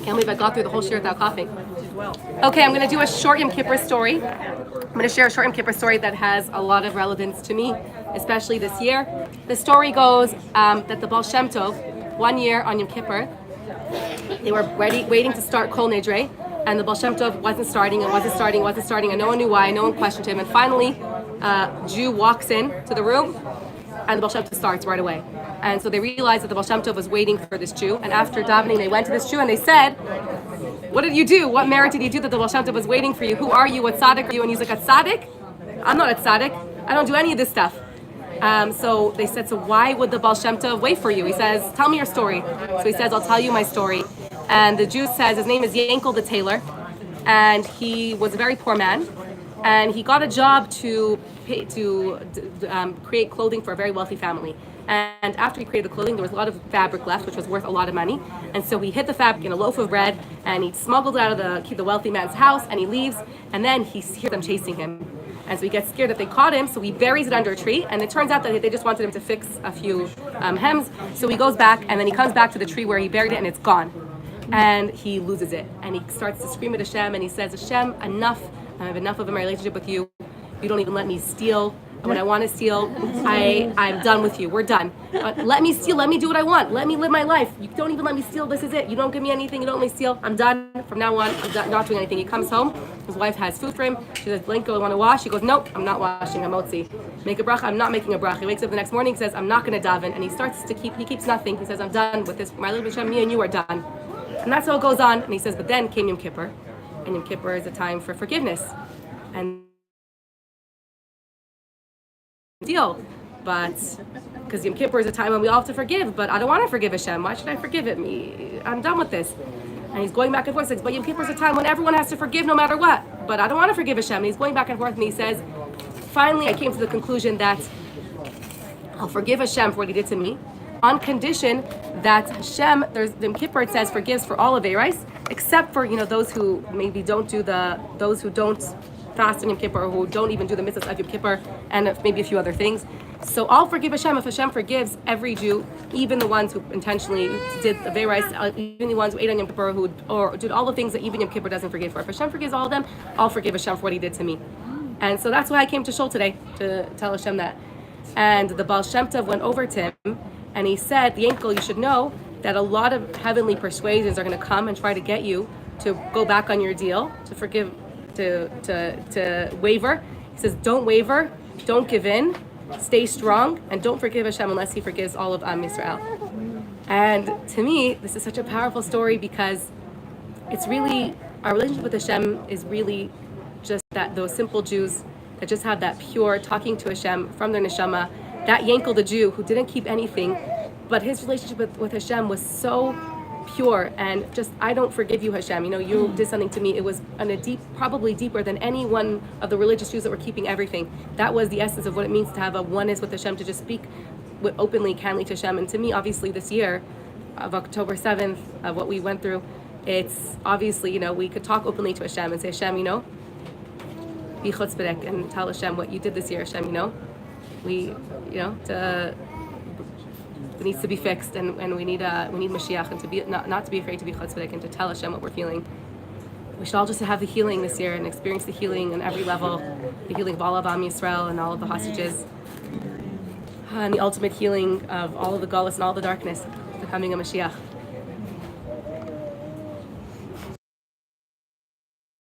Can't believe I got through the whole shir without coughing. Okay, I'm going to do a short Yom Kippur story. I'm going to share a short Yom Kippur story that has a lot of relevance to me, especially this year. The story goes that the Baal Shem Tov, one year on Yom Kippur, they were waiting to start Kol Nidre, and the Baal Shem Tov wasn't starting, and no one knew why, no one questioned him, and finally, Jew walks in to the room, and the Baal Shem Tov starts right away. And so they realized that the Baal Shem Tov was waiting for this Jew, and after davening, they went to this Jew and they said, "What did you do? What merit did you do that the Baal Shem Tov was waiting for you? Who are you? What tzaddik are you?" And he's like, "A tzaddik? I'm not a tzaddik. I don't do any of this stuff." So they said, "So why would the Baal Shem Tov wait for you?" He says, "Tell me your story." So he says, "I'll tell you my story." And the Jew says his name is Yankel the tailor, and he was a very poor man, and he got a job to create clothing for a very wealthy family. And after he created the clothing, there was a lot of fabric left, which was worth a lot of money. And so he hid the fabric in a loaf of bread, and he smuggled it out of the wealthy man's house, and he leaves. And then he hears them chasing him. And so he gets scared that they caught him, so he buries it under a tree. And it turns out that they just wanted him to fix a few hems. So he goes back, and then he comes back to the tree where he buried it, and it's gone. And he loses it. And he starts to scream at Hashem, and he says, "Hashem, enough. I have enough of my relationship with you. You don't even let me steal. And when I want to steal, I'm done with you. We're done. Let me steal. Let me do what I want. Let me live my life. You don't even let me steal. This is it. You don't give me anything. You don't let me steal. I'm done. From now on, I'm not doing anything." He comes home. His wife has food for him. She says, "Blinko, I want to wash." He goes, "Nope, I'm not washing. I'm motzi. Make a bracha. I'm not making a bracha." He wakes up the next morning. He says, "I'm not going to daven." And he keeps nothing. He says, "I'm done with this. My little Hashem, me and you are done." And that's how it goes on. And he says, but then came Yom Kippur. And Yom Kippur is a time for forgiveness. And deal, but because Yom Kippur is a time when we all have to forgive, but I don't want to forgive Hashem. Why should I forgive it? I'm done with this. And he's going back and forth. He says, but Yom Kippur is a time when everyone has to forgive no matter what. But I don't want to forgive Hashem. And he's going back and forth, and he says, finally, I came to the conclusion that I'll forgive Hashem for what he did to me, on condition that Hashem, Yom Kippur, it says, forgives for all of Eirais, except for those who maybe don't those who don't fast on Yom Kippur, or who don't even do the mitzvahs of Yom Kippur, and maybe a few other things. So I'll forgive Hashem if Hashem forgives every Jew, even the ones who intentionally did the Eirais, even the ones who ate on Yom Kippur, or did all the things that even Yom Kippur doesn't forgive for. If Hashem forgives all of them, I'll forgive Hashem for what he did to me. And so that's why I came to Shul today, to tell Hashem that. And the Baal Shem Tov went over to him, and he said, Yankel, you should know that a lot of heavenly persuasions are going to come and try to get you to go back on your deal, to forgive, to waver. He says, don't waver, don't give in, stay strong, and don't forgive Hashem unless he forgives all of Am Yisrael. And to me, this is such a powerful story, because it's really, our relationship with Hashem is really just that, those simple Jews that just have that pure talking to Hashem from their neshama, that Yankel the Jew who didn't keep anything, but his relationship with Hashem was so pure, and just, I don't forgive you, Hashem. You did something to me. It was on a deep, probably deeper than any one of the religious Jews that were keeping everything. That was the essence of what it means to have a oneness with Hashem, to just speak openly, candidly to Hashem. And to me, obviously, this year of October 7th, of what we went through, it's obviously, we could talk openly to Hashem and say, Hashem, be chutzpahdik, and tell Hashem what you did this year, Hashem, it needs to be fixed, and we need Mashiach, and to be not to be afraid to be chutzpahdik, and to tell Hashem what we're feeling. We should all just have the healing this year and experience the healing on every level, the healing of all of Am Yisrael and all of the hostages, and the ultimate healing of all of the galus and all the darkness, the coming of Mashiach.